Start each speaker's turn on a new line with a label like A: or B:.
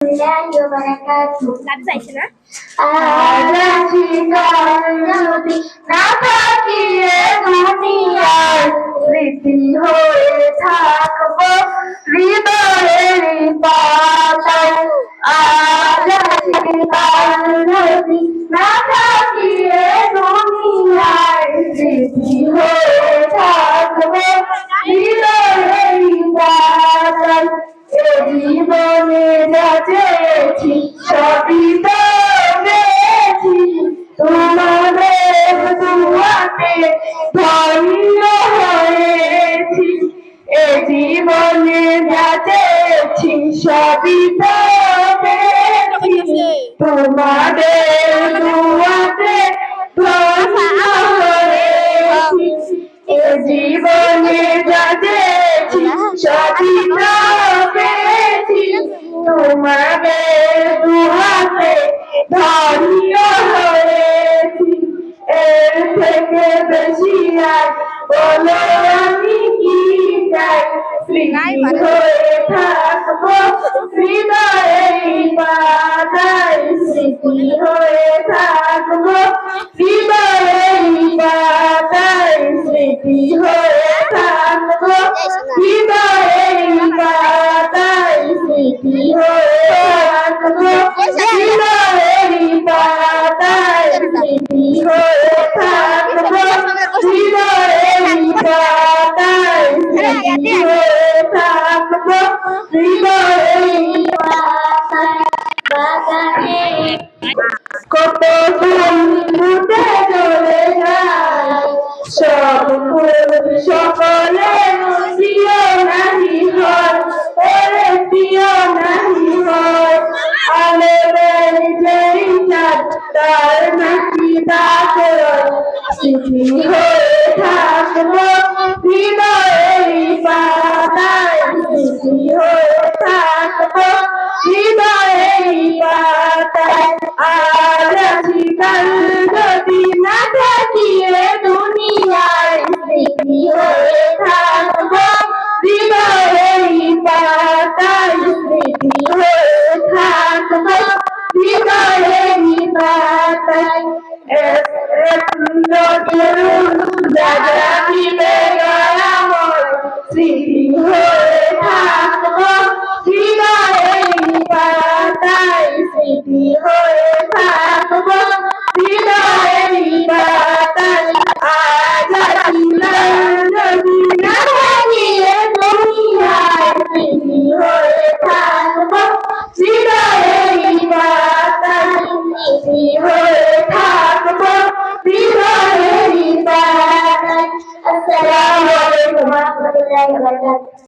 A: গান চাইছে না
B: না থাকিয়ে দুনিয়ার স্মৃতি হয়ে থাকবো হৃদয়ের পাতায়। আজ আছি কাল নদী না থাকিয়ে দুনিয়ার স্মৃতি হয়ে থাকবো হৃদয়ের পাতায়। এ জীবনে যা চেয়েছি সবই তো পেয়েছি তোমাদের দুয়াতে ধন্য হয়েছি। এ জীবনে যা চেয়েছি সবই তো পেয়েছি তোমাদের দুয়াতে ধন্য হয়েছি। এ জীবনে যা চেয়েছি সবই তো পেয়েছি তোমাদের দুহাতে ধন্য হয়েছি। এর থেকে বেশি আর বলো আমি কি চাই। স্মৃতি হয়ে থাকবো হৃদয়ের পাতায়। স্মৃতি হয়ে থাকবো হৃদয়ের পাতায়। স্মৃতি হয়ে থাকবো হৃদয়ের পাতায়। স্মৃতি হয়ে থাকবো হৃদয়ের পাতায়। স্মৃতি হয়ে থাকবো হৃদয়ের পাতায়। স্মৃতি হয়ে থাকবো হৃদয়ের পাতায়। বাগানে কত ফুল ফুটে চলে যায় সব ফুল সকলে প্রিয় নাহি হয়। ওরে প্রিয় নাহি হয় আলোর যেই চাঁদ তার নাকি দাগ রয়। স্মৃতি হয়ে থাকবো হৃদয়ের পাতায়। স্মৃতি হয়ে থাকবো হৃদয়ের পাতায়। আজ আছি কাল যদি না থাকিয়ে দুনিয়ায় স্মৃতি হয়ে থাকবো হৃদয়ের পাতায়। স্মৃতি হয়ে থাকবো হৃদয়ের পাতায়। স্মৃতি হয়ে থাকবো হৃদয়ের পাতায়। স্মৃতি হয়ে থাকবো হৃদয়ের পাতায়। আজ আছি নদী না থাকিয়ে দুনিয়ায় স্মৃতি হয়ে থাকবো হৃদয়ের পাতায়। স্মৃতি হয়ে থাকবো হৃদয়ের পাতায়। আসসালামু আলাইকুম ওয়া রাহমাতুল্লাহি ওয়া বারাকাতুহু।